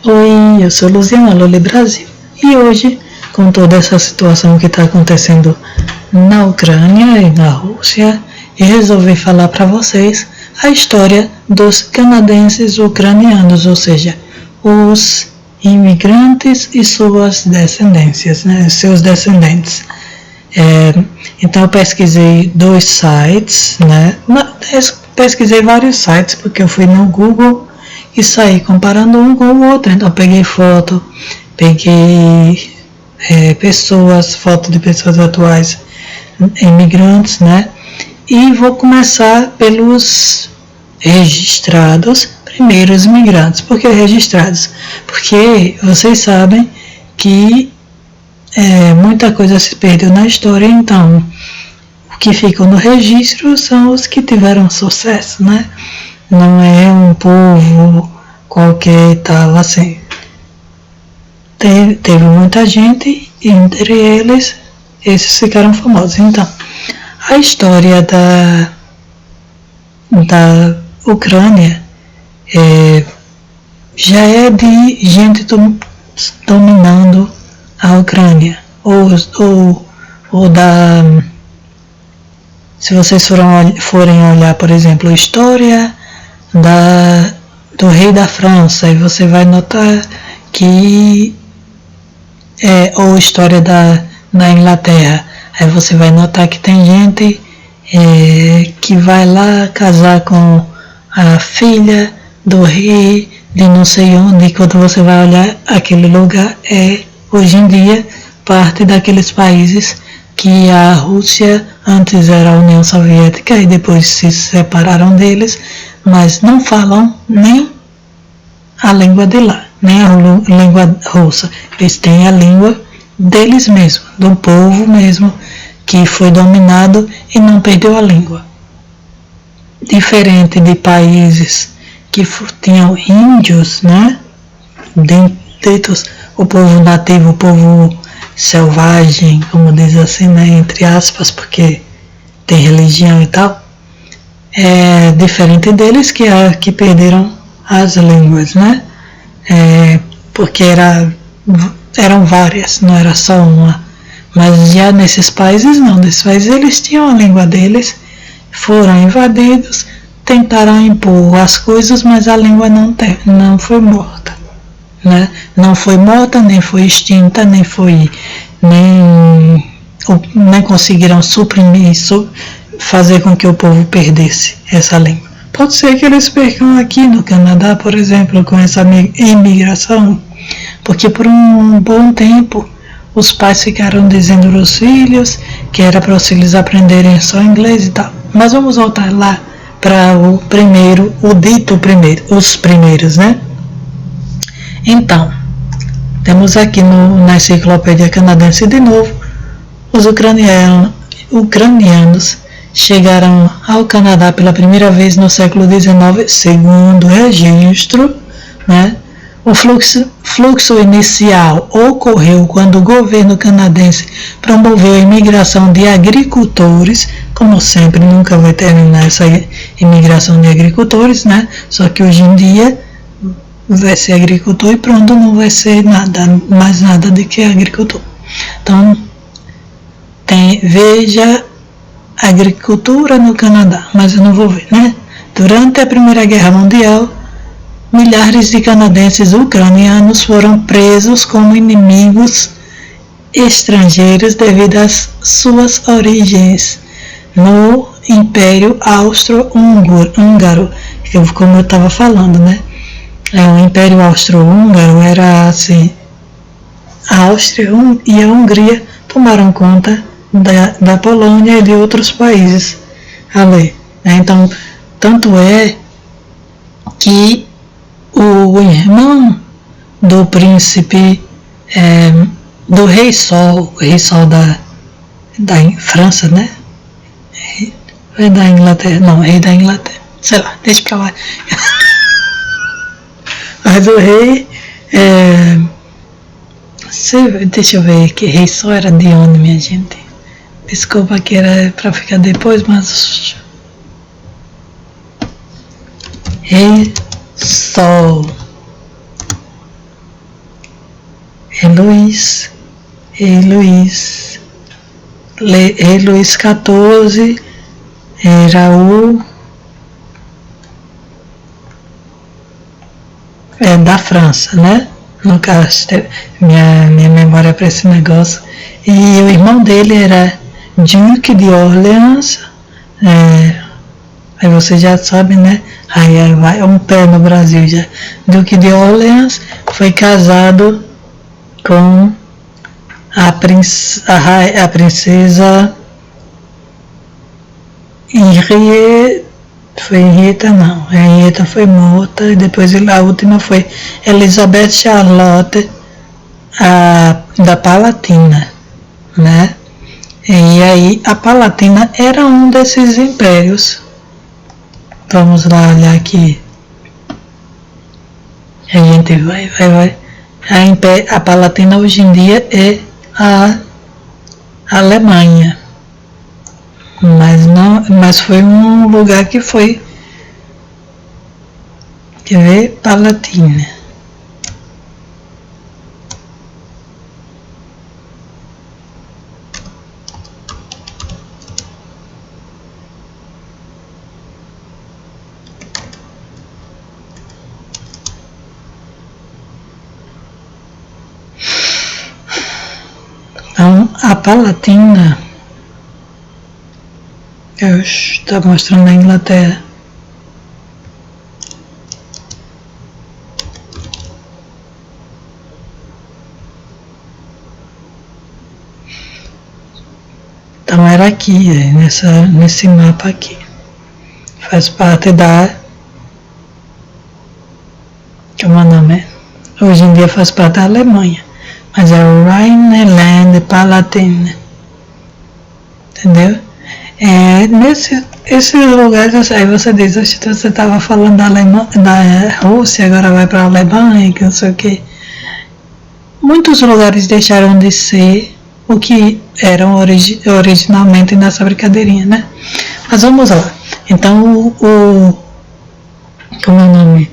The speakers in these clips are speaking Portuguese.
Oi, eu sou Luciana Loli Brasil e hoje, com toda essa situação que está acontecendo na Ucrânia e na Rússia, eu resolvi falar para vocês a história dos canadenses ucranianos, ou seja, os imigrantes e suas descendências, né, seus descendentes. Então eu pesquisei dois sites, né, pesquisei vários sites porque eu fui no Google e saí comparando um com o outro. Então peguei foto, peguei foto de pessoas atuais, imigrantes, né? E vou começar pelos registrados, primeiros imigrantes. Por que registrados? Porque vocês sabem que muita coisa se perdeu na história, então o que ficam no registro são os que tiveram sucesso, né? Não é um povo qualquer e tal, assim. Teve muita gente, e entre eles, esses ficaram famosos. Então, a história da Ucrânia já é de gente dominando a Ucrânia. Se vocês forem olhar, por exemplo, a história do rei da França, e você vai notar que ou história da Inglaterra, aí você vai notar que tem gente que vai lá casar com a filha do rei de não sei onde, e quando você vai olhar, aquele lugar hoje em dia parte daqueles países que a Rússia antes era a União Soviética e depois se separaram deles, mas não falam nem a língua de lá, nem a língua russa. Eles têm a língua deles mesmos, do povo mesmo, que foi dominado e não perdeu a língua. Diferente de países que tinham índios, né? Dentro o povo nativo, o povo selvagem, como diz assim, né? Entre aspas, porque tem religião e tal. É diferente deles que perderam as línguas, né? Porque eram várias, não era só uma. Mas já nesses países não, nesses países eles tinham a língua deles, foram invadidos, tentaram impor as coisas, mas a língua não foi morta, né? Não foi morta, nem foi extinta, nem conseguiram suprimir isso, fazer com que o povo perdesse essa língua. Pode ser que eles percam aqui no Canadá, por exemplo, com essa imigração, porque por um bom tempo os pais ficaram dizendo aos filhos que era para os filhos aprenderem só inglês e tal. Mas vamos voltar lá para os primeiros, né? Então, temos aqui na enciclopédia canadense de novo, os ucranianos chegaram ao Canadá pela primeira vez no século XIX, segundo o registro, né? O fluxo inicial ocorreu quando o governo canadense promoveu a imigração de agricultores, como sempre, nunca vai terminar essa imigração de agricultores, né? Só que hoje em dia vai ser agricultor e pronto, não vai ser mais nada do que agricultor. Então, veja agricultura no Canadá, mas eu não vou ver, né? Durante a Primeira Guerra Mundial, milhares de canadenses ucranianos foram presos como inimigos estrangeiros devido às suas origens no Império Austro-Húngaro, como eu estava falando, né? O Império Austro-Húngaro era assim, a Áustria e a Hungria tomaram conta da Polônia e de outros países ali, né? Então, tanto é que o irmão do príncipe, do rei Sol, o rei Sol da França, né? Rei da Inglaterra, não, rei da Inglaterra, sei lá, deixa pra lá. Mas o rei, deixa eu ver, que rei Sol era de onde, minha gente? Desculpa que era pra ficar depois, mas rei Sol Luís, rei Luís, rei Luís XIV era o da França, né? No caso, minha memória para esse negócio. E o irmão dele era Duque de Orleans. Aí você já sabe, né? Aí vai um pé no Brasil já. Duque de Orleans foi casado com a princesa Henrietta. Foi Henrietta não, a Henrietta foi morta e depois a última foi Elizabeth Charlotte da Palatina, né? E aí a Palatina era um desses impérios. Vamos lá olhar aqui. A gente vai. A Palatina hoje em dia é a Alemanha. Mas foi um lugar que foi, quer ver, Palatina. Então, a Palatina está mostrando na Inglaterra. Então era aqui, nesse mapa aqui. Faz parte da... Como é o nome? Hoje em dia faz parte da Alemanha. Mas é o Rhineland Palatinate. Entendeu? Esses lugares, aí você diz, você estava falando da Rússia, agora vai para a Alemanha, que não sei o que. Muitos lugares deixaram de ser o que eram originalmente nessa brincadeirinha, né? Mas vamos lá. Então, como é o nome?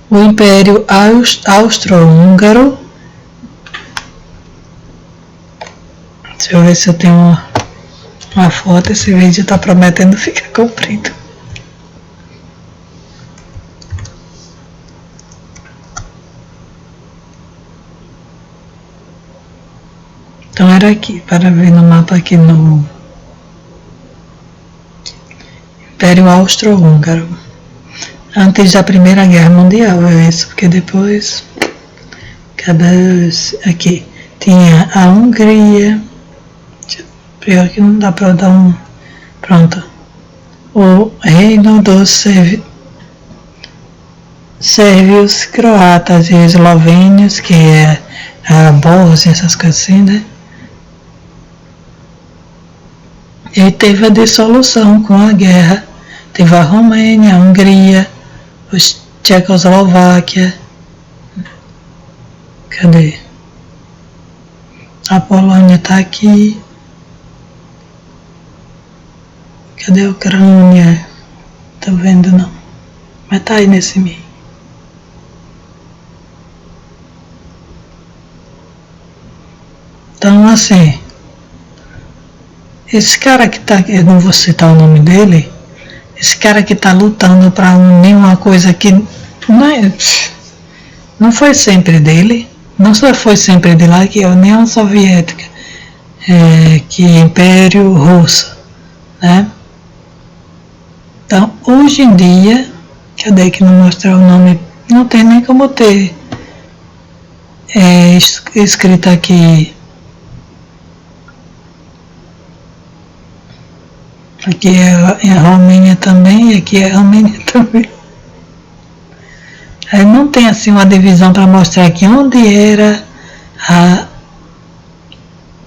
O Império Austro-Húngaro. Deixa eu ver se eu tenho uma foto. Esse vídeo está prometendo ficar comprido. Então era aqui, para ver no mapa aqui no Império Austro-Húngaro. Antes da Primeira Guerra Mundial, é isso, porque depois, aqui, tinha a Hungria, pior que não dá para dar um, pronto, o Reino dos Sérvios, Croatas e Eslovênios, que é a Bósnia, essas coisas assim, né? E teve a dissolução com a guerra, teve a Romênia, a Hungria, a Tchecoslováquia, cadê? A Polônia está aqui, cadê a Ucrânia? Tô vendo não, mas tá aí nesse meio. Então assim, esse cara que tá, eu não vou citar o nome dele, esse cara que tá lutando para unir uma coisa que não foi sempre dele, não só foi sempre de lá, que é a União Soviética, que é Império Russo, né? Então, hoje em dia, cadê que não mostrar o nome? Não tem nem como ter escrito aqui. Aqui é a Romênia também, e aqui é a Romênia também. Aí não tem assim uma divisão para mostrar aqui onde era a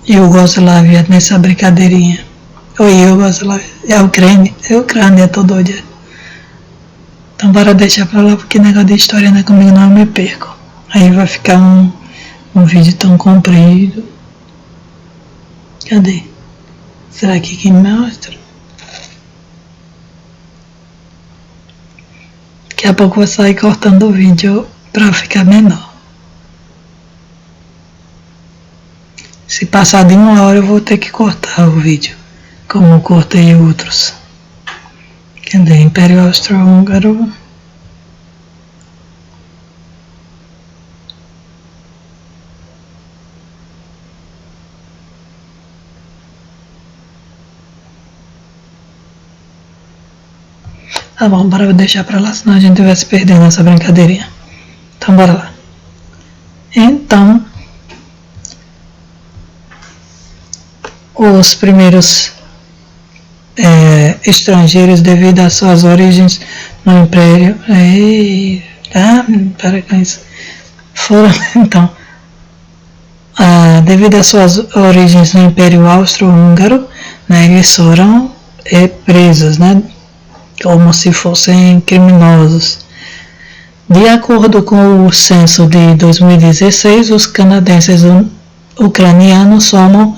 Iugoslávia nessa brincadeirinha. Ou Iugoslávia, é a Ucrânia, tô doida. Então bora deixar pra lá, porque negócio de história não é comigo, não, eu me perco. Aí vai ficar um vídeo tão comprido. Cadê? Será que mostra? Daqui a pouco eu vou sair cortando o vídeo para ficar menor. Se passar de 1 hora eu vou ter que cortar o vídeo, como cortei outros. Cadê? Império Austro-Húngaro. Tá bom, bora deixar pra lá, senão a gente vai se perder nessa brincadeirinha. Então bora lá. Então, os primeiros estrangeiros, devido às suas origens no Império, para com isso, foram então, devido às suas origens no Império Austro-Húngaro, né, eles foram presos, né, como se fossem criminosos. De acordo com o censo de 2016, os canadenses ucranianos somam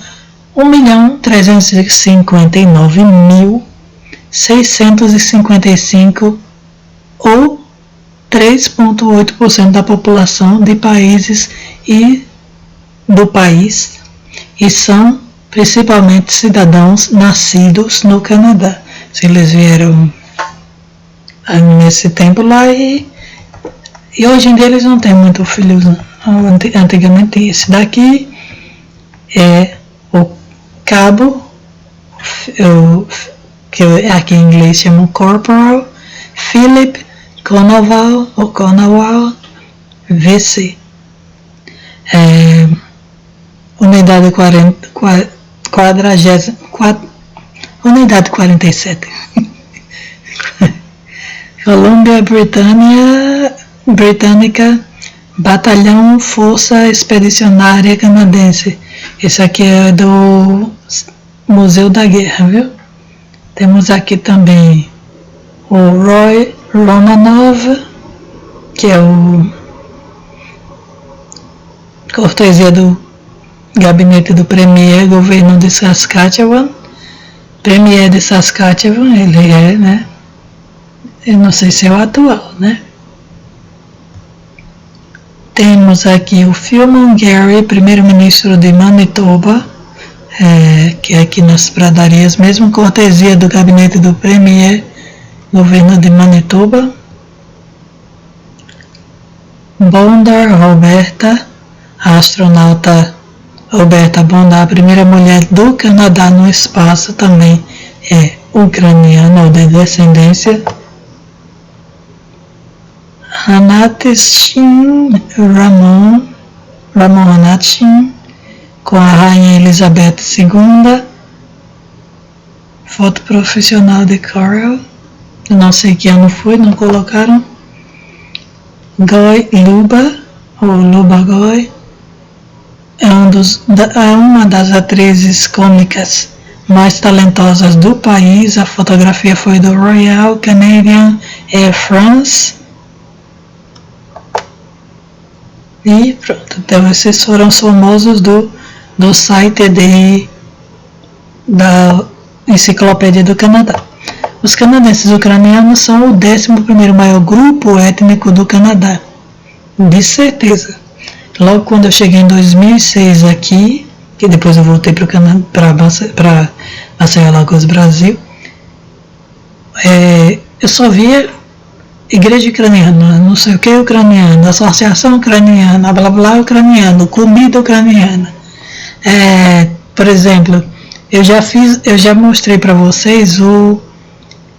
1.359.655 ou 3,8% da população de países do país e são principalmente cidadãos nascidos no Canadá. Se eles vieram nesse tempo lá e hoje em dia eles não têm muito filhos, não. Antigamente esse daqui é o cabo, que aqui em inglês chamam Corporal Philip Conowal VC. Unidade 47. Colômbia Britânica, Batalhão Força Expedicionária Canadense. Esse aqui é do Museu da Guerra, viu? Temos aqui também o Roy Romanov, que é o cortesia do gabinete do Premier, governo de Saskatchewan. Premier de Saskatchewan, ele é, né? Eu não sei se é o atual, né? Temos aqui o Phil Mungary, primeiro-ministro de Manitoba, que é aqui nas pradarias, mesmo cortesia do gabinete do Premier, governo de Manitoba. Bondar Roberta, a astronauta Roberta Bondar, a primeira mulher do Canadá no espaço, também é ucraniana ou de descendência. Hanatsin Ramon Hanatsin, com a Rainha Elizabeth II, foto profissional de Coral, eu não sei que ano foi, não colocaram. Goy Luba, ou Luba Goy, é uma das atrizes cômicas mais talentosas do país. A fotografia foi do Royal Canadian Air France. E pronto, então esses foram os famosos do site da Enciclopédia do Canadá. Os canadenses ucranianos são o 11º maior grupo étnico do Canadá, de certeza. Logo quando eu cheguei em 2006 aqui, que depois eu voltei para Maceió, Alagoas, Brasil, eu só via igreja ucraniana, não sei o que ucraniana, associação ucraniana, blá blá ucraniano, comida ucraniana. Por exemplo, eu já mostrei para vocês o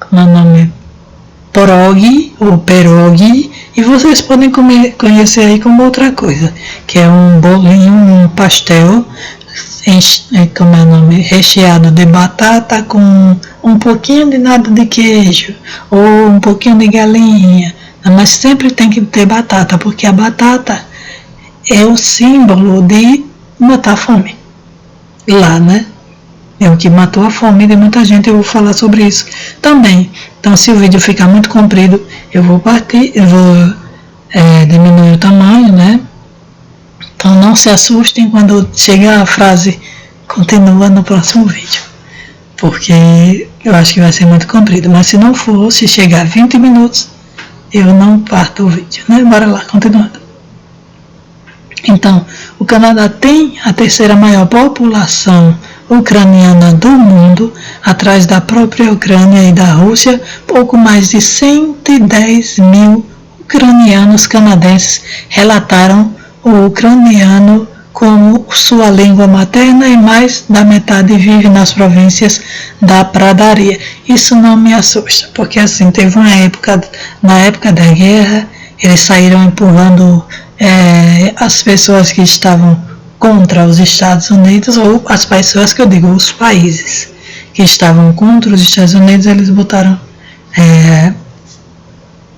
nome Porog ou Perogi, e vocês podem conhecer aí como outra coisa, que é um bolinho, um pastel, como é o nome, recheado de batata com um pouquinho de nada de queijo ou um pouquinho de galinha, mas sempre tem que ter batata, porque a batata é o símbolo de matar a fome lá, né? É o que matou a fome de muita gente. Eu vou falar sobre isso também. Então, se o vídeo ficar muito comprido, eu vou diminuir o tamanho, né? Então não se assustem quando chegar a frase continua no próximo vídeo, porque eu acho que vai ser muito comprido. Mas se não for, se chegar a 20 minutos, eu não parto o vídeo, né? Bora lá, continuando. Então, o Canadá tem a terceira maior população ucraniana do mundo, atrás da própria Ucrânia e da Rússia. Pouco mais de 110 mil ucranianos canadenses relataram o ucraniano como sua língua materna e mais da metade vive nas províncias da Pradaria. Isso não me assusta, porque assim, teve uma época, na época da guerra, eles saíram empurrando as pessoas que estavam contra os Estados Unidos, ou as pessoas que eu digo, os países que estavam contra os Estados Unidos, eles botaram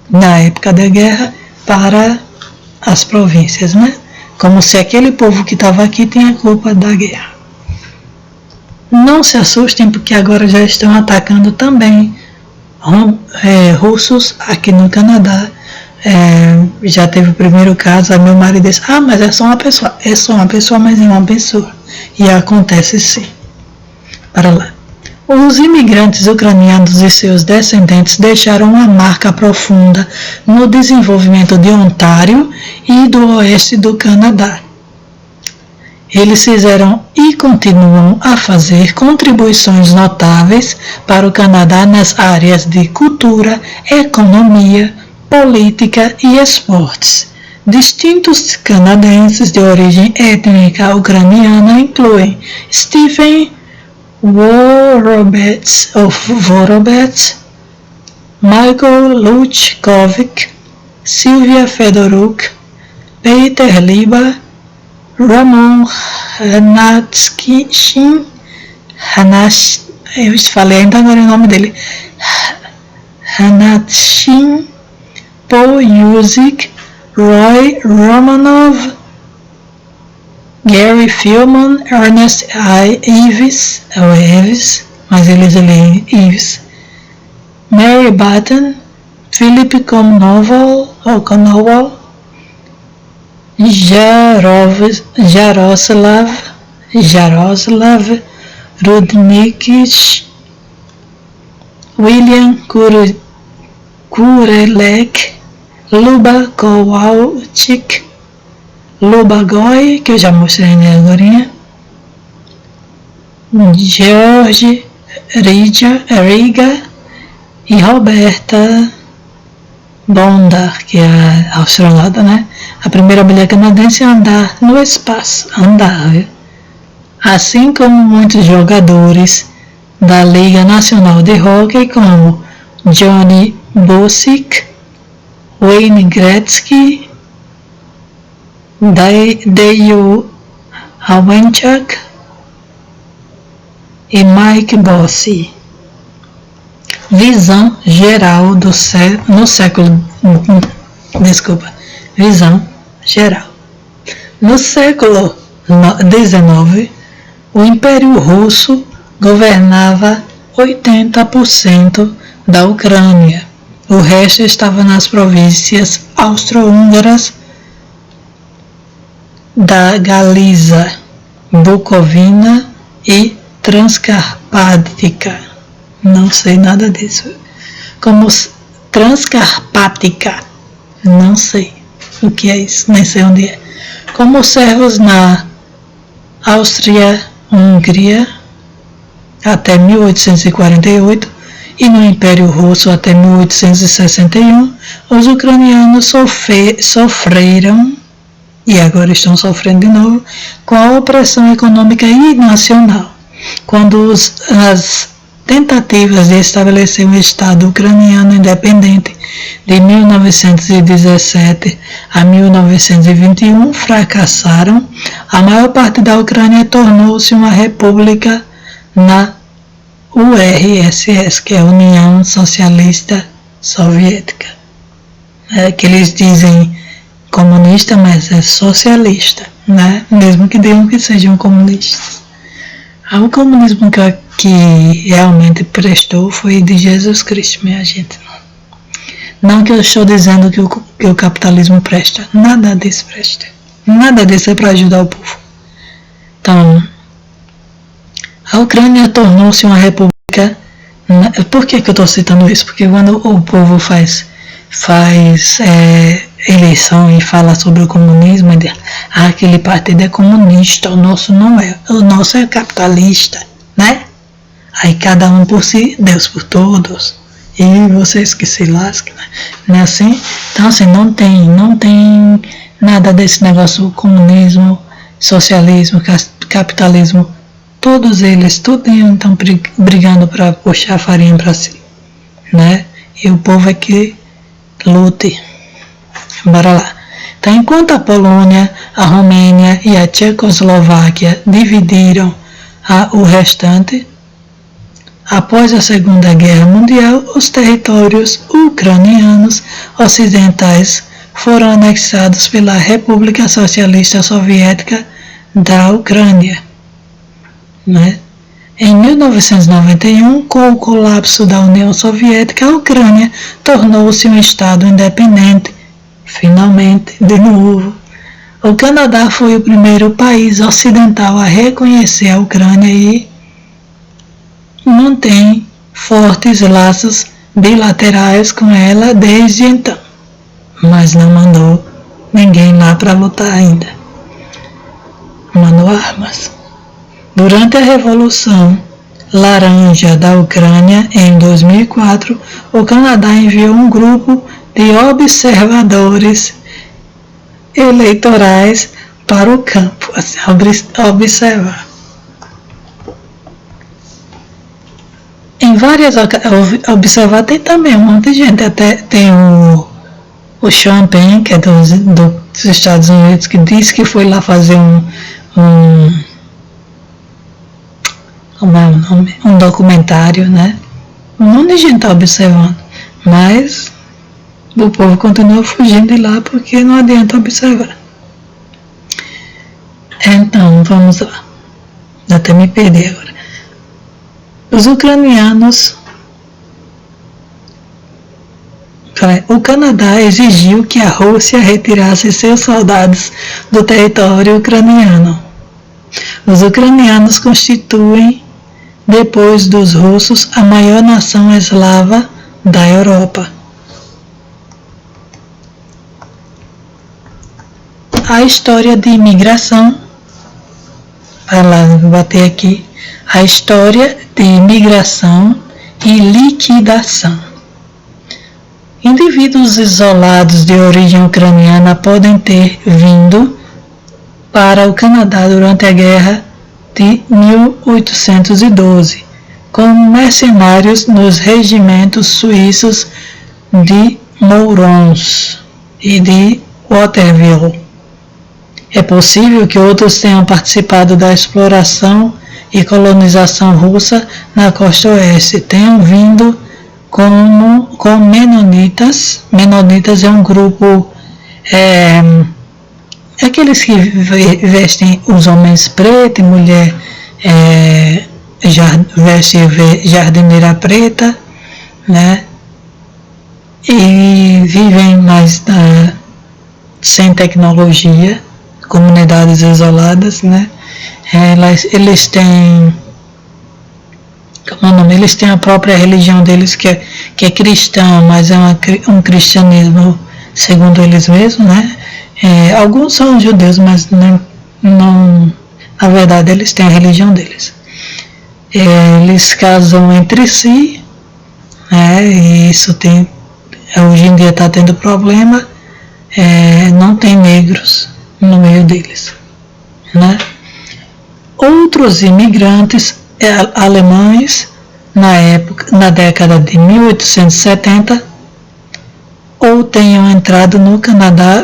na época da guerra para as províncias, né? Como se aquele povo que estava aqui tinha culpa da guerra. Não se assustem, porque agora já estão atacando também russos aqui no Canadá. Já teve o primeiro caso, aí meu marido disse, mas é só uma pessoa. É só uma pessoa, mas é uma pessoa. E acontece sim. Para lá. Os imigrantes ucranianos e seus descendentes deixaram uma marca profunda no desenvolvimento de Ontário e do oeste do Canadá. Eles fizeram e continuam a fazer contribuições notáveis para o Canadá nas áreas de cultura, economia, política e esportes. Distintos canadenses de origem étnica ucraniana incluem Stephen Vorobets, Michael Luchkovic, Sylvia Fedoruk, Peter Liba, Ramon Hanatskin, eu falei ainda agora o nome dele, Hanatskin, Paul Yuzik, Roy Romanov, Gary Philman, Ernest Ives, mas eles leem Ives, Mary Batten, Philip Konoval, Jaroslav Rudnikic, William Kurelek, Luba Kowalczyk, Luba Goy, que eu já mostrei agora, George Riga e Roberta Bondar, que é a astronauta, né? A primeira mulher canadense a andar no espaço, viu? Assim como muitos jogadores da Liga Nacional de Hockey, como Johnny Bosick, Wayne Gretzky, Dale Hawenchuk e Mike Bossy. Visão geral no século. Visão geral. No século XIX, o Império Russo governava 80% da Ucrânia. O resto estava nas províncias austro-húngaras da Galiza, Bucovina e Transcarpática. Não sei nada disso. Como Transcarpática. Não sei o que é isso, nem sei onde é. Como servos na Áustria-Hungria até 1848 e no Império Russo até 1861, os ucranianos sofreram, e agora estão sofrendo de novo, com a opressão econômica e nacional. Quando as tentativas de estabelecer um Estado ucraniano independente de 1917 a 1921 fracassaram, a maior parte da Ucrânia tornou-se uma república na URSS, que é a União Socialista Soviética. Que eles dizem comunista, mas é socialista, né? Mesmo que digam que sejam comunistas. O comunismo que realmente prestou foi de Jesus Cristo, minha gente. Não que eu estou dizendo que o capitalismo presta. Nada disso presta. Nada disso é para ajudar o povo. Então, a Ucrânia tornou-se uma república. Por que eu estou citando isso? Porque quando o povo faz eleição e fala sobre o comunismo, e diz, aquele partido é comunista, o nosso não é, o nosso é capitalista, né? Aí cada um por si, Deus por todos, e vocês que se lasquem, né? Não é assim? Então assim, não tem nada desse negócio, comunismo, socialismo, capitalismo, todos eles, estão brigando para puxar a farinha para si, né? E o povo é que lute. Bora lá. Então, enquanto a Polônia, a Romênia e a Tchecoslováquia dividiram o restante, após a Segunda Guerra Mundial, os territórios ucranianos ocidentais foram anexados pela República Socialista Soviética da Ucrânia, né? Em 1991, com o colapso da União Soviética, a Ucrânia tornou-se um estado independente. Finalmente, de novo. O Canadá foi o primeiro país ocidental a reconhecer a Ucrânia e mantém fortes laços bilaterais com ela desde então, mas não mandou ninguém lá para lutar ainda. Mandou armas. Durante a Revolução Laranja da Ucrânia, em 2004, o Canadá enviou um grupo de observadores eleitorais para o campo, assim, observar. Em várias observar tem também um monte de gente, até tem o Champagne, que é dos Estados Unidos, que disse que foi lá fazer como é o nome? Um documentário, né? Um monte de gente está observando, mas o povo continua fugindo de lá porque não adianta observar. Então, vamos lá. Até me perdi agora. Os ucranianos... O Canadá exigiu que a Rússia retirasse seus soldados do território ucraniano. Os ucranianos constituem, depois dos russos, a maior nação eslava da Europa. A história de imigração, vai lá, vou bater aqui, a história de imigração e liquidação. Indivíduos isolados de origem ucraniana podem ter vindo para o Canadá durante a Guerra de 1812, como mercenários nos regimentos suíços de Mourons e de Waterville. É possível que outros tenham participado da exploração e colonização russa na costa oeste, tenham vindo com menonitas. Menonitas é um grupo, aqueles que vestem os homens pretos e mulher veste jardineira preta, né? E vivem mais sem tecnologia, comunidades isoladas, né? Eles têm, como é o nome? Eles têm a própria religião deles que é cristã, mas é um cristianismo segundo eles mesmos, né? Alguns são judeus, mas não, na verdade eles têm a religião deles. Eles casam entre si, né? E isso hoje em dia está tendo problema, não tem negros no meio deles, né? Outros imigrantes alemães na década de 1870 ou tenham entrado no Canadá.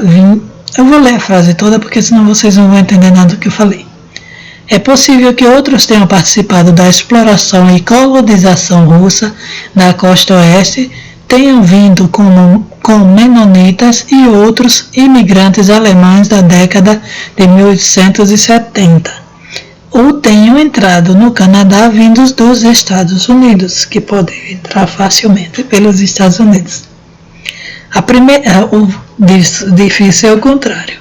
Eu vou ler a frase toda porque senão vocês não vão entender nada do que eu falei. É possível que outros tenham participado da exploração e colonização russa na costa oeste, tenham vindo com menonitas e outros imigrantes alemães da década de 1870, ou tenham entrado no Canadá vindos dos Estados Unidos, que podem entrar facilmente pelos Estados Unidos. O difícil é o contrário.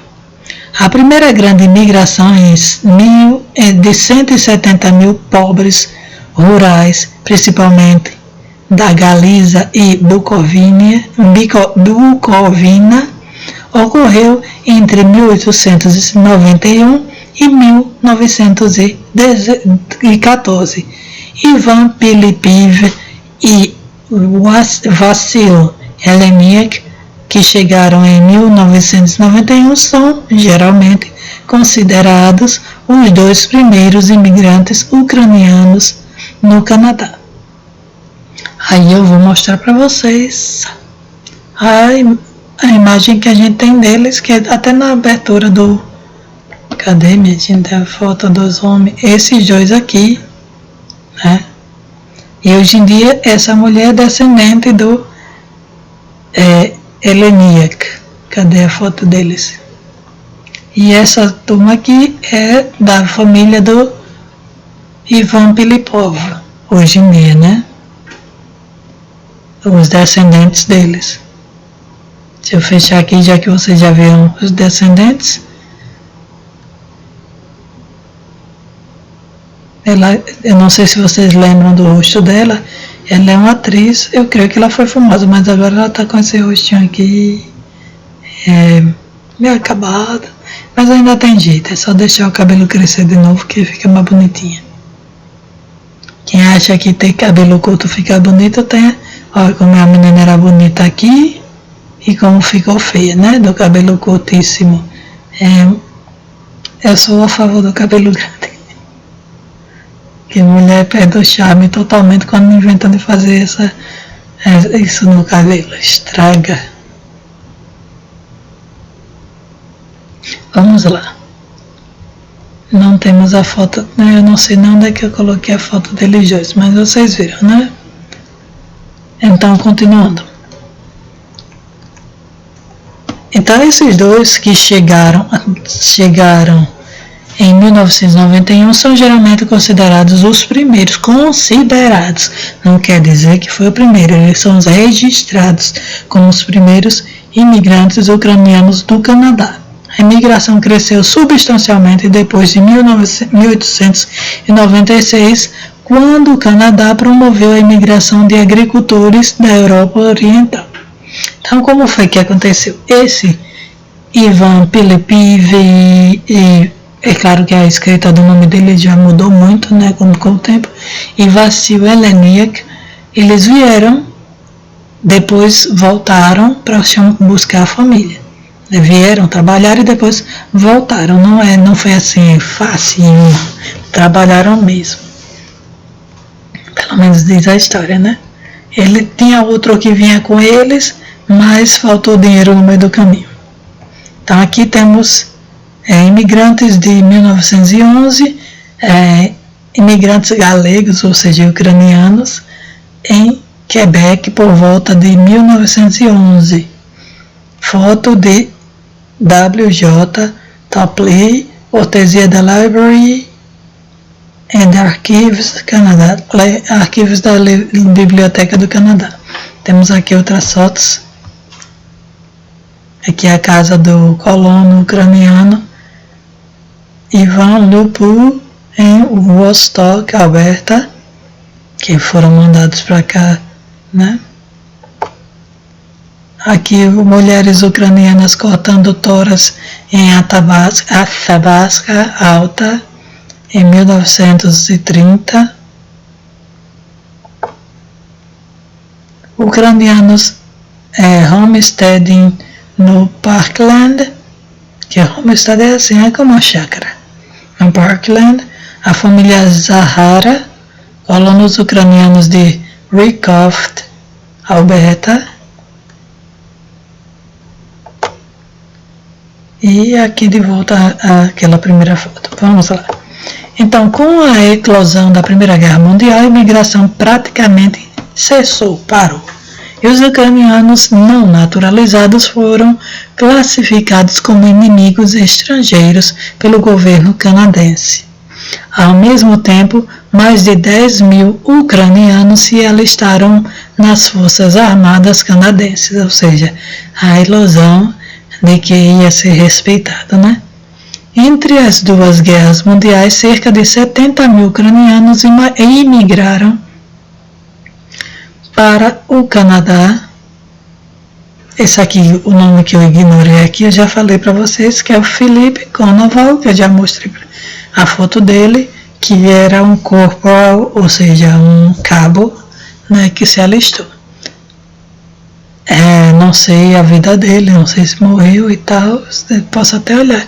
A primeira grande imigração de 170 mil pobres rurais, principalmente da Galiza e Bucovina, ocorreu entre 1891 e 1914. Ivan Filipiv e Vassil Heleniak, que chegaram em 1991, são geralmente considerados os 2 primeiros imigrantes ucranianos no Canadá. Aí eu vou mostrar para vocês a imagem que a gente tem deles, que é até na abertura do... Cadê, minha gente? A foto dos homens. Esses 2 aqui, né? E hoje em dia essa mulher é descendente do Heleniak. Cadê a foto deles? E essa turma aqui é da família do Ivan Filipov, hoje em dia, né? Os descendentes deles. Se eu fechar aqui, já que vocês já viram os descendentes. Eu não sei se vocês lembram do rosto dela. Ela é uma atriz, eu creio que ela foi famosa, mas agora ela tá com esse rostinho aqui meio acabado, mas ainda tem jeito, é só deixar o cabelo crescer de novo que fica mais bonitinha. Quem acha que ter cabelo curto fica bonito, tem. Olha como a menina era bonita aqui e como ficou feia, né? Do cabelo curtíssimo. Eu sou a favor do cabelo grande. Que mulher perde o charme totalmente quando inventam de fazer isso no cabelo. Estraga. Vamos lá. Não temos a foto, né? Eu não sei nem onde é que eu coloquei a foto deles 2, mas vocês viram, né? Então, continuando. Então, esses 2 que chegaram em 1991 são geralmente considerados os primeiros, não quer dizer que foi o primeiro, eles são registrados como os primeiros imigrantes ucranianos do Canadá. A imigração cresceu substancialmente depois de 1896, quando o Canadá promoveu a imigração de agricultores da Europa Oriental. Então, como foi que aconteceu? Esse Ivan Filipiv e é claro que a escrita do nome dele já mudou muito, né, com o tempo, e Vassil Heleniak, eles vieram, depois voltaram para buscar a família. Vieram trabalhar e depois voltaram. Não foi assim fácil, trabalharam mesmo. Pelo menos diz a história, né? Ele tinha outro que vinha com eles, mas faltou dinheiro no meio do caminho. Então aqui temos imigrantes de 1911, imigrantes galegos, ou seja, ucranianos, em Quebec por volta de 1911. Foto de W.J. Topley, cortesia da Library and Archives Canadá, arquivos da Biblioteca do Canadá. Temos aqui outras fotos. Aqui é a casa do colono ucraniano Ivan Lupu, em Woodstock, Alberta, que foram mandados para cá, né? Aqui, mulheres ucranianas cortando toras em Athabasca Alta, em 1930. Ucranianos homesteading no Parkland, que homestead é assim, é como uma chácara. No Parkland, a família Zahara, colonos ucranianos de Rykov, Alberta. E aqui de volta àquela primeira foto. Vamos lá. Então, com a eclosão da Primeira Guerra Mundial, a imigração praticamente cessou, parou. E os ucranianos não naturalizados foram classificados como inimigos estrangeiros pelo governo canadense. Ao mesmo tempo, mais de 10 mil ucranianos se alistaram nas Forças Armadas canadenses, ou seja, a ilusão de que ia ser respeitado, né? Entre as 2 guerras mundiais, cerca de 70 mil ucranianos imigraram para o Canadá esse aqui, o nome que eu ignorei aqui, eu já falei para vocês que é o Philippe Konoval, que eu já mostrei a foto dele, que era um corporal, ou seja, um cabo, né, que se alistou. Não sei a vida dele, não sei se morreu e tal, posso até olhar.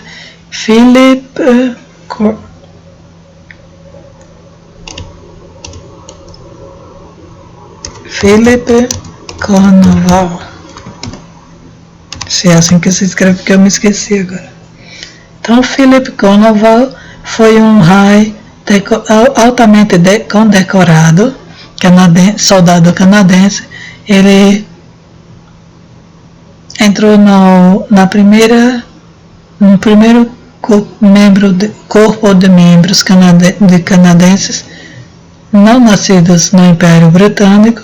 Philippe Konoval. Se é assim que se escreve, porque eu me esqueci agora. Então, Philippe Konoval foi um raio altamente condecorado, soldado canadense. Ele entrou no primeiro corpo de membros canadenses não nascidos no Império Britânico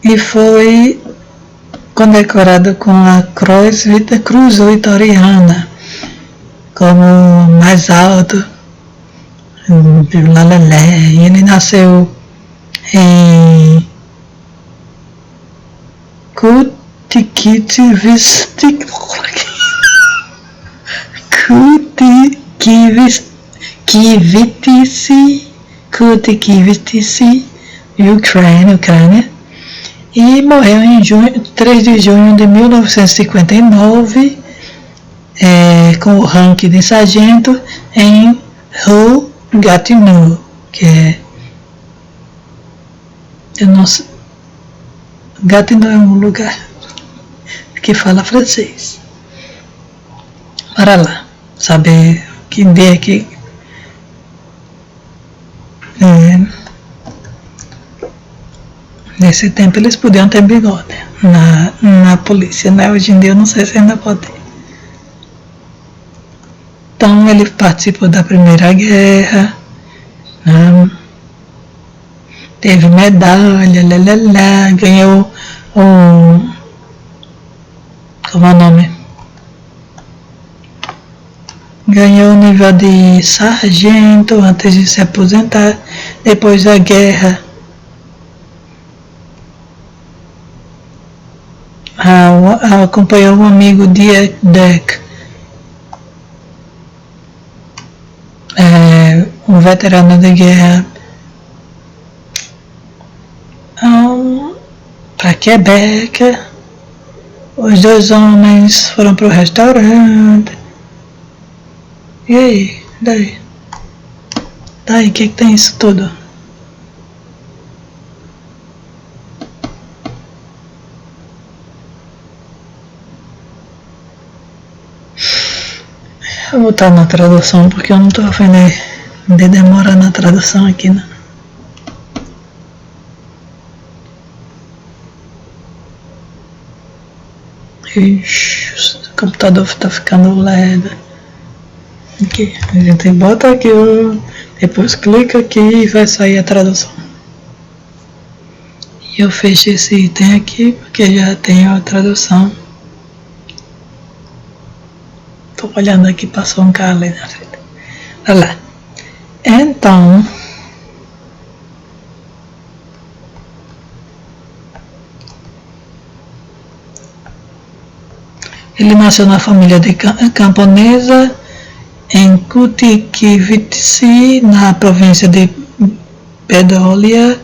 e foi condecorado com a Cruz Vitoriana como mais alto. Ele nasceu em Kutikyivtsi, Ucrânia, e morreu em 3 de junho de 1959, com o ranking de sargento em Rue Gatineau, que é, eu não sei, Gatineau é um lugar que fala francês. Para lá, saber que dia que nesse tempo eles podiam ter bigode na polícia, né? Hoje em dia eu não sei se ainda pode. Então ele participou da Primeira Guerra, teve medalha, ganhou como é o nome? Ganhou o nível de sargento antes de se aposentar. Depois da guerra, acompanhou um amigo Dieck, um veterano de guerra, para Quebec. Os dois homens foram para o restaurante. E aí? Daí, o que tem isso tudo? Eu vou botar na tradução porque eu não estou afim de demora na tradução aqui, né? Ixi, o computador está ficando lerdo. Aqui, a gente bota aqui, depois clica aqui e vai sair a tradução. E eu fecho esse item aqui porque já tenho a tradução. Tô olhando aqui, passou um carro ali na frente. Olha lá. Então, ele nasceu na família de camponesa em Kutikyivtsi, na província de Podolia,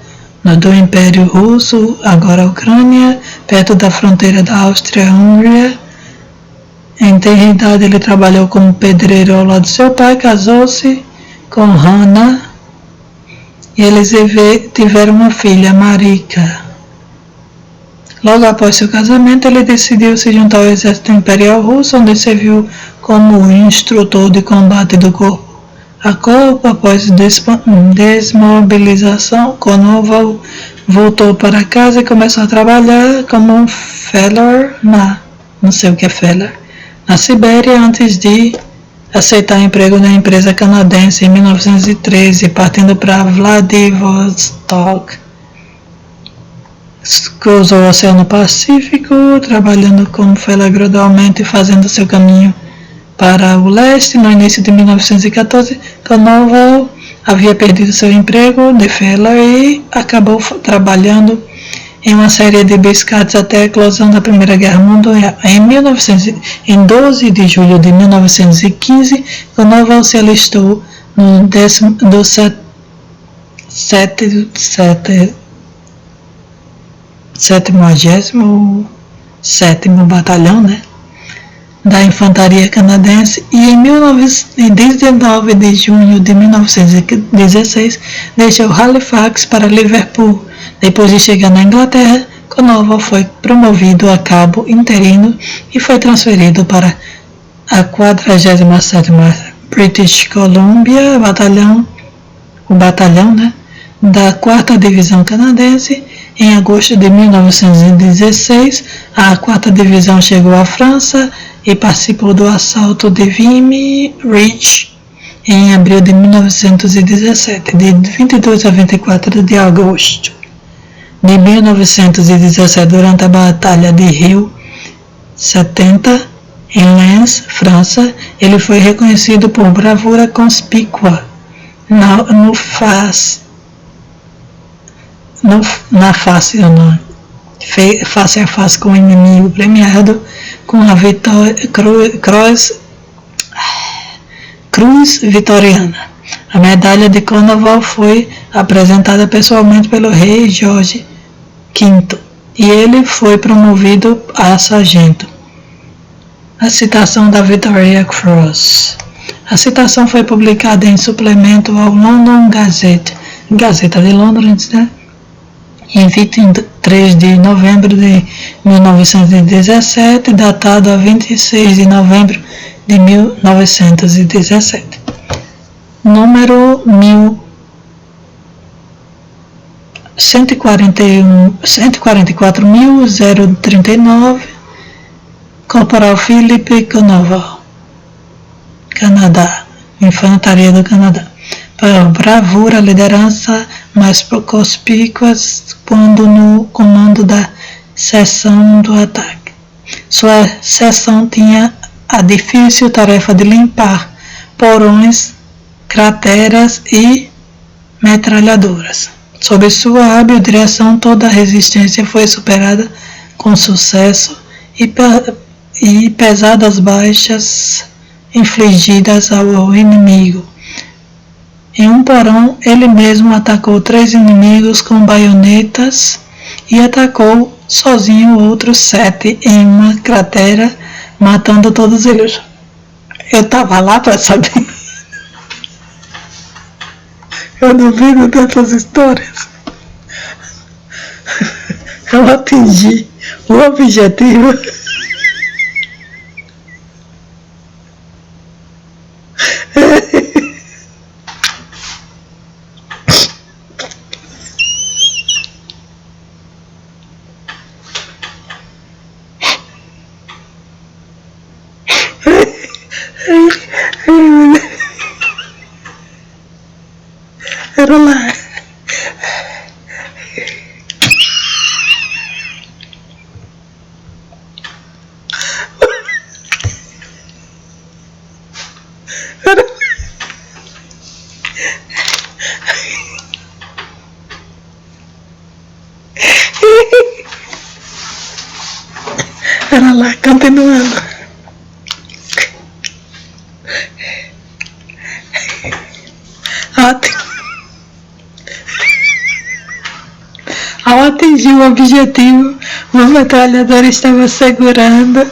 do Império Russo, agora Ucrânia, perto da fronteira da Áustria-Hungria. Em tenra idade ele trabalhou como pedreiro ao lado de seu pai, casou-se com Hanna e eles tiveram uma filha, Marika. Logo após seu casamento, ele decidiu se juntar ao exército imperial russo, onde serviu como instrutor de combate do corpo a corpo. Após desmobilização, Konoval voltou para casa e começou a trabalhar como um feller não sei o que é feller, na Sibéria, antes de aceitar emprego na empresa canadense em 1913, partindo para Vladivostok. Cruzou o Oceano Pacífico, trabalhando como feller gradualmente, fazendo seu caminho para o leste. No início de 1914, Konoval havia perdido seu emprego de feller e acabou trabalhando em uma série de biscates até a eclosão da Primeira Guerra Mundial. Em 12 de julho de 1915, Konoval se alistou no 77º Batalhão, né, da Infantaria Canadense, e em 19 de junho de 1916 deixou Halifax para Liverpool. Depois de chegar na Inglaterra, Konoval foi promovido a cabo interino e foi transferido para a 47ª British Columbia o batalhão, né, da 4ª Divisão Canadense. Em agosto de 1916, a 4ª Divisão chegou à França e participou do assalto de Vimy Ridge em abril de 1917, de 22 a 24 de agosto de 1917, durante a Batalha de Rio 70, em Lens, França. Ele foi reconhecido por bravura conspícua face a face com o inimigo, premiado com a Cruz Vitoriana. A medalha de Konoval foi apresentada pessoalmente pelo rei Jorge V e ele foi promovido a sargento. A citação da Victoria Cross. A citação foi publicada em suplemento ao London Gazette, Gazeta de Londres, né, em 23 de novembro de 1917, datado a 26 de novembro de 1917. Número 144.039, Corporal Philip Konoval, Canadá, Infantaria do Canadá. Por bravura, liderança mais conspícuas quando no comando da seção do ataque. Sua seção tinha a difícil tarefa de limpar porões, crateras e metralhadoras. Sob sua hábil direção, toda a resistência foi superada com sucesso e pesadas baixas infligidas ao inimigo. Em um porão, ele mesmo atacou 3 inimigos com baionetas e atacou sozinho outros 7 em uma cratera, matando todos eles. Eu estava lá para saber. Eu duvido dessas histórias. Eu atingi o objetivo. Era lá. Era lá, continuando. Ao atingir o objetivo, uma metralhadora estava segurando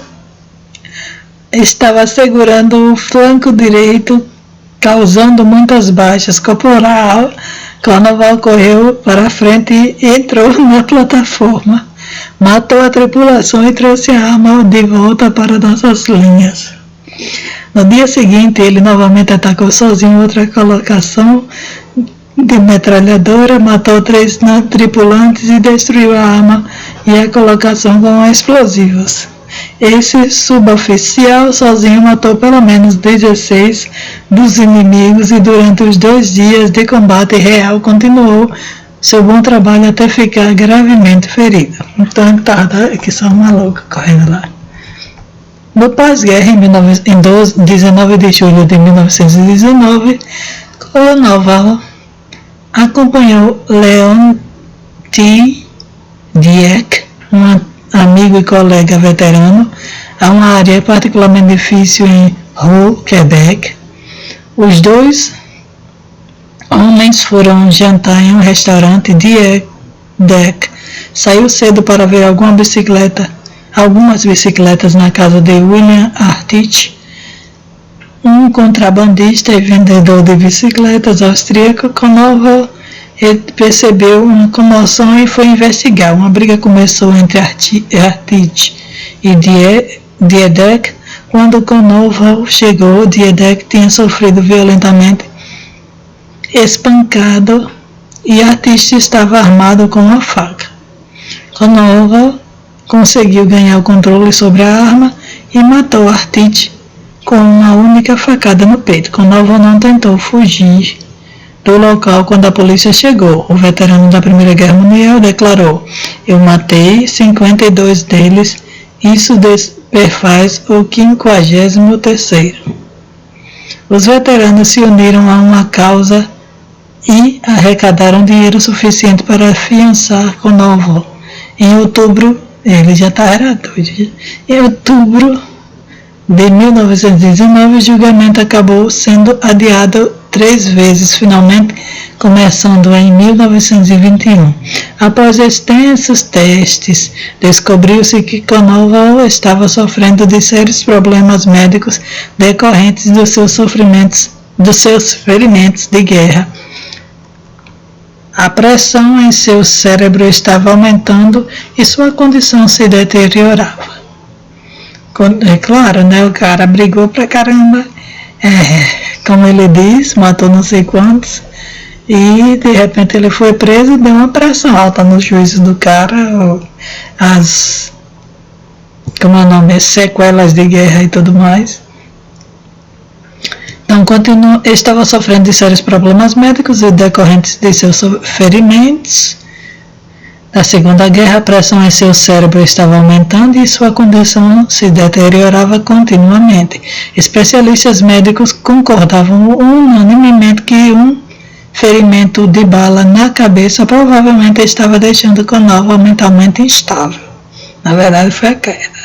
o flanco direito, causando muitas baixas. Corporal Konoval correu para a frente e entrou na plataforma, matou a tripulação e trouxe a arma de volta para nossas linhas. No dia seguinte, ele novamente atacou sozinho outra colocação de metralhadora, matou 3 tripulantes e destruiu a arma e a colocação com explosivos. Esse suboficial sozinho matou pelo menos 16 dos inimigos e durante os 2 dias de combate real continuou seu bom trabalho até ficar gravemente ferido. Então que são malucos correndo lá. No pós-guerra, em 19 de julho de 1919, Konoval acompanhou Leon T. Dieck, um amigo e colega veterano, a uma área particularmente difícil em Rouen, Quebec. Os dois homens foram jantar em um restaurante. Dieck saiu cedo para ver algumas bicicletas na casa de William Artich, um contrabandista e vendedor de bicicletas austríaco. Konoval percebeu uma comoção e foi investigar. Uma briga começou entre Artich e Dieck. Quando Konoval chegou, Dieck tinha sofrido violentamente espancado e Artich estava armado com uma faca. Konoval conseguiu ganhar o controle sobre a arma e matou Artich com uma única facada no peito. Konoval não tentou fugir do local quando a polícia chegou. O veterano da Primeira Guerra Mundial declarou: "Eu matei 52 deles, isso perfaz o 53º. Os veteranos se uniram a uma causa e arrecadaram dinheiro suficiente para afiançar Konoval. Em outubro, ele já era doido. Em outubro de 1919, o julgamento acabou sendo adiado 3 vezes, finalmente começando em 1921. Após extensos testes, descobriu-se que Konoval estava sofrendo de sérios problemas médicos decorrentes dos seus ferimentos de guerra. A pressão em seu cérebro estava aumentando e sua condição se deteriorava. É claro, né? O cara brigou pra caramba, como ele diz, matou não sei quantos, e de repente ele foi preso e deu uma pressão alta no juízo do cara, as sequelas de guerra e tudo mais. Então, estava sofrendo de sérios problemas médicos e decorrentes de seus ferimentos. Na Segunda Guerra, a pressão em seu cérebro estava aumentando e sua condição se deteriorava continuamente. Especialistas médicos concordavam unanimemente que um ferimento de bala na cabeça provavelmente estava deixando Konoval mentalmente instável. Na verdade, foi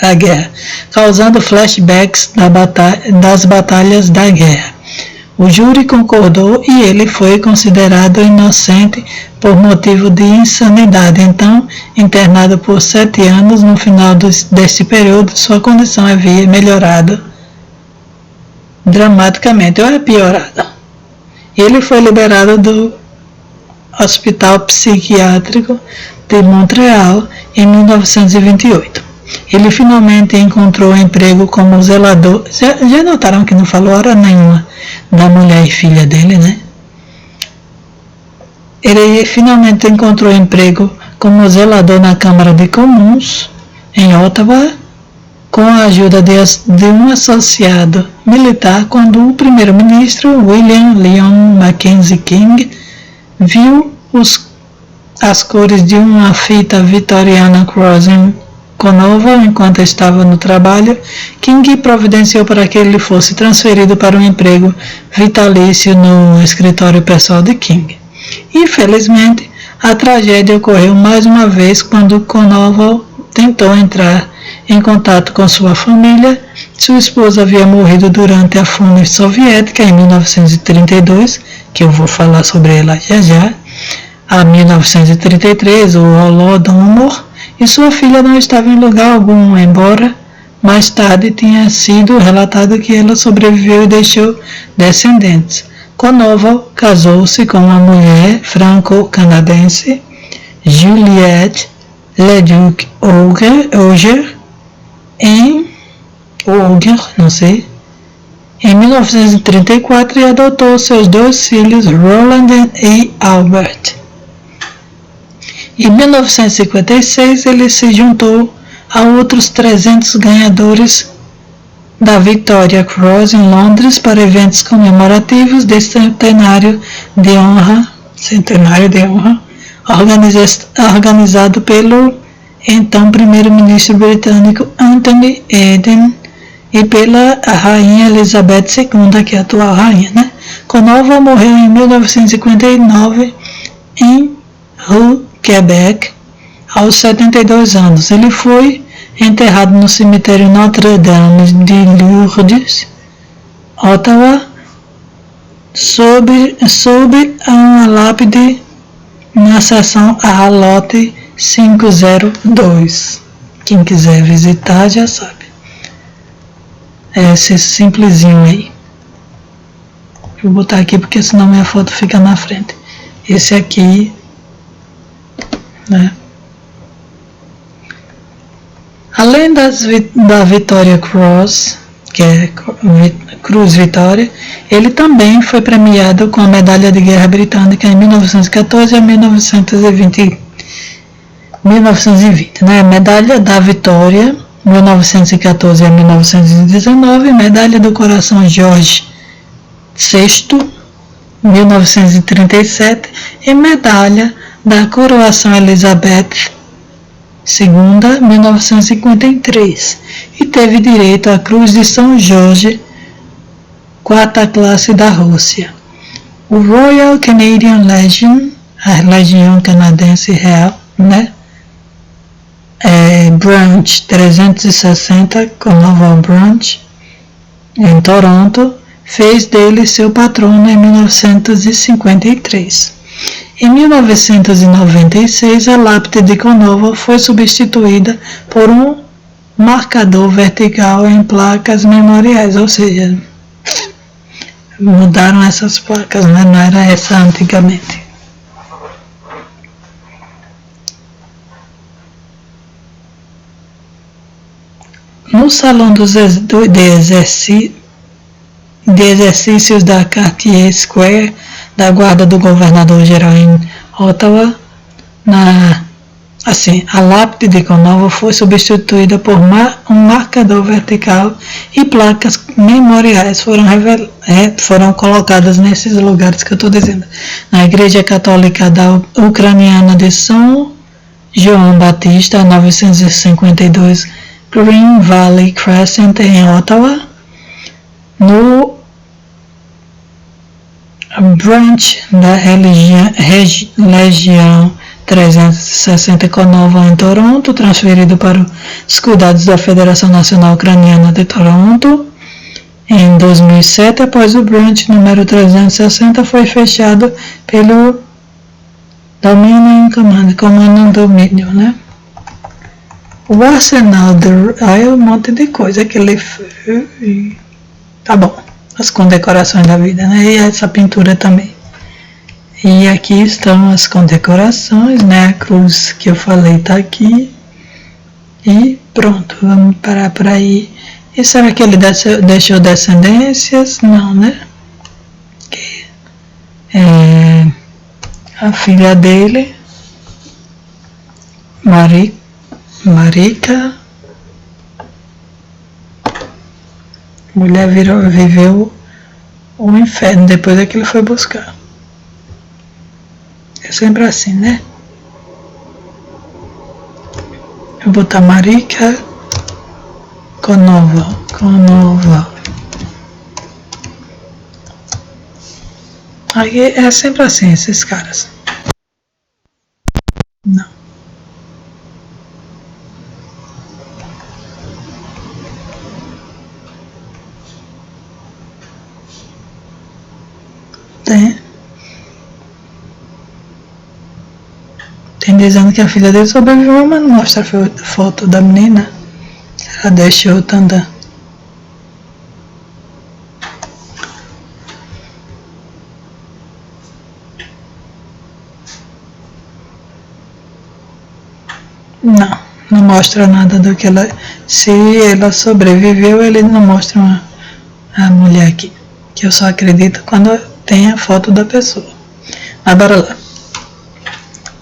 a guerra, causando flashbacks das batalhas da guerra. O júri concordou e ele foi considerado inocente por motivo de insanidade. Então, internado por 7 anos, no final desse período, sua condição havia melhorado dramaticamente, ou piorado. Ele foi liberado do Hospital Psiquiátrico de Montreal em 1928. Ele finalmente encontrou emprego como zelador. Já notaram que não falou hora nenhuma da mulher e filha dele, né? Ele finalmente encontrou emprego como zelador na Câmara de Comuns, em Ottawa, com a ajuda de um associado militar, quando o primeiro-ministro William Lyon Mackenzie King viu as cores de uma fita Victoriana Cross em Konoval enquanto estava no trabalho. King providenciou para que ele fosse transferido para um emprego vitalício no escritório pessoal de King. Infelizmente, a tragédia ocorreu mais uma vez quando Konoval tentou entrar em contato com sua família. Sua esposa havia morrido durante a fome soviética em 1932, que eu vou falar sobre ela já já, a 1933, o Holodomor, e sua filha não estava em lugar algum, embora mais tarde tinha sido relatado que ela sobreviveu e deixou descendentes. Konoval casou-se com uma mulher franco-canadense, Juliette Leduc Auger, em 1934 e adotou seus 2 filhos, Roland e Albert. Em 1956, ele se juntou a outros 300 ganhadores da Victoria Cross em Londres para eventos comemorativos de centenário de honra, organizado pelo então primeiro-ministro britânico Anthony Eden e pela rainha Elizabeth II, que é a atual rainha, né? Konoval morreu em 1959 em Rouen, Quebec, aos 72 anos. Ele foi enterrado no cemitério Notre-Dame de Lourdes, Ottawa, sob uma lápide na seção A, lote 502. Quem quiser visitar já sabe. É esse simplesinho aí. Vou botar aqui porque senão minha foto fica na frente. Esse aqui, né? Além da Victoria Cross, que é Cruz Vitória, ele também foi premiado com a Medalha de Guerra Britânica em 1914 a 1920, né? Medalha da Vitória, 1914 a 1919, Medalha do Coração George VI, 1937, e Medalha da Coroação Elizabeth II, 1953, e teve direito à Cruz de São Jorge, 4ª classe da Rússia. O Royal Canadian Legion, a Legião Canadense Real, né? Branch 360, Cornwall Branch, em Toronto, fez dele seu patrono em 1953. Em 1996, a lápide de Cornwall foi substituída por um marcador vertical em placas memoriais, ou seja, mudaram essas placas, né? Não era essa antigamente. No salão de exercícios da Cartier Square, da guarda do governador-geral em Ottawa, a lápide de Cornwall foi substituída por um marcador vertical e placas memoriais foram colocadas nesses lugares que eu estou dizendo. Na Igreja Católica da Ucraniana de São João Batista, 952 Green Valley Crescent, em Ottawa, no Branch da Legião 360 Cornwall, em Toronto, transferido para os cuidados da Federação Nacional Ucraniana de Toronto. Em 2007, após o Branch número 360 foi fechado pelo Dominion Comando Dominion, né? O arsenal aí um monte de coisa que ele fez. Tá bom, as condecorações da vida, né? E essa pintura também. E aqui estão as condecorações, né? A cruz que eu falei tá aqui. E pronto, vamos parar por aí. E será que ele deixou descendências? Não, né? A filha dele, Marika, mulher viveu o inferno depois é que ele foi buscar. É sempre assim, né? Eu vou botar Marika Cornwall. Aí é sempre assim, esses caras. Não. Tem dizendo que a filha dele sobreviveu, mas não mostra a foto da menina. Ela deixou tanta. Não mostra nada do que ela. Se ela sobreviveu, ele não mostra a mulher aqui. Que eu só acredito quando tem a foto da pessoa. Mas bora lá.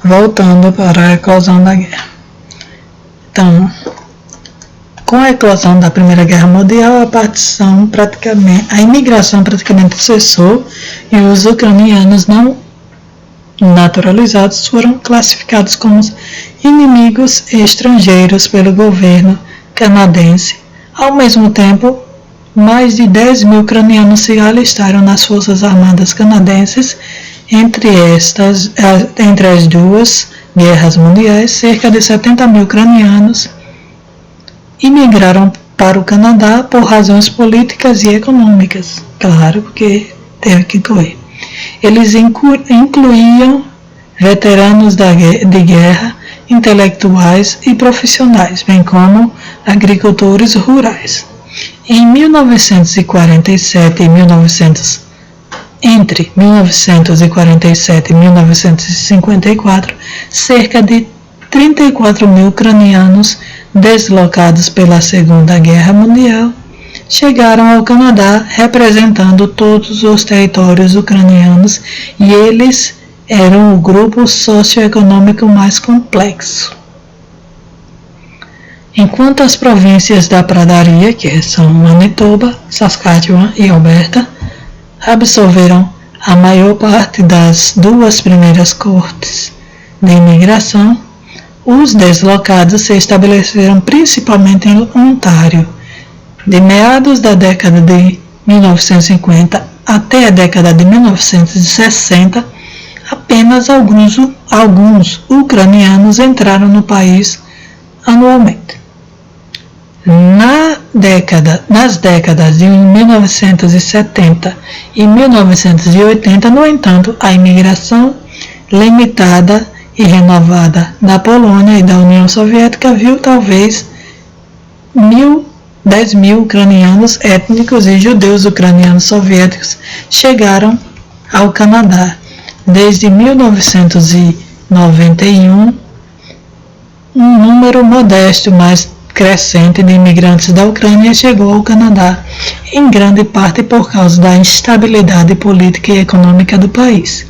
Voltando para a eclosão da guerra. Então, com a eclosão da Primeira Guerra Mundial, a imigração praticamente cessou e os ucranianos não naturalizados foram classificados como inimigos estrangeiros pelo governo canadense. Ao mesmo tempo, mais de 10 mil ucranianos se alistaram nas Forças Armadas canadenses, entre as duas, guerras mundiais, cerca de 70 mil ucranianos imigraram para o Canadá por razões políticas e econômicas. Claro, porque teve que incluir. Eles incluíam veteranos de guerra, intelectuais e profissionais, bem como agricultores rurais. Em 1947 e entre 1947 e 1954, cerca de 34 mil ucranianos deslocados pela Segunda Guerra Mundial chegaram ao Canadá representando todos os territórios ucranianos e eles eram o grupo socioeconômico mais complexo. Enquanto as províncias da pradaria, que são Manitoba, Saskatchewan e Alberta, absorveram a maior parte das duas primeiras cortes de imigração, os deslocados se estabeleceram principalmente em Ontário. De meados da década de 1950 até a década de 1960, apenas alguns ucranianos entraram no país anualmente. Nas décadas de 1970 e 1980, no entanto, a imigração limitada e renovada da Polônia e da União Soviética viu talvez 10 mil ucranianos étnicos e judeus ucranianos soviéticos chegaram ao Canadá. Desde 1991, um número modesto, mas crescente de imigrantes da Ucrânia chegou ao Canadá, em grande parte por causa da instabilidade política e econômica do país.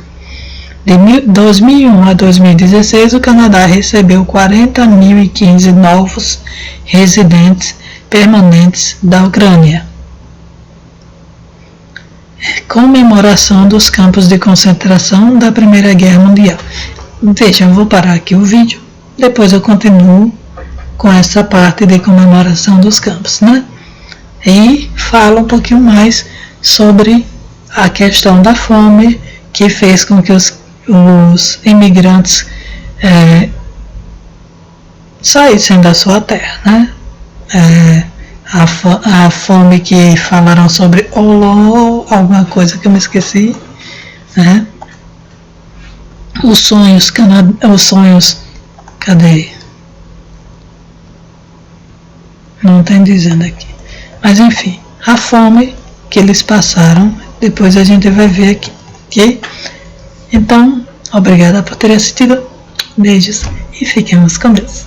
De 2001 a 2016, o Canadá recebeu 40.015 novos residentes permanentes da Ucrânia. Comemoração dos campos de concentração da Primeira Guerra Mundial. Veja, eu vou parar aqui o vídeo, depois eu continuo com essa parte de comemoração dos campos, né? E fala um pouquinho mais sobre a questão da fome que fez com que os imigrantes saíssem da sua terra, né? A fome que falaram sobre alguma coisa que eu me esqueci, né? Os sonhos, cadê? Não tem dizendo aqui. Mas enfim, a fome que eles passaram, depois a gente vai ver aqui, ok? Então, obrigada por ter assistido. Beijos e fiquemos com Deus.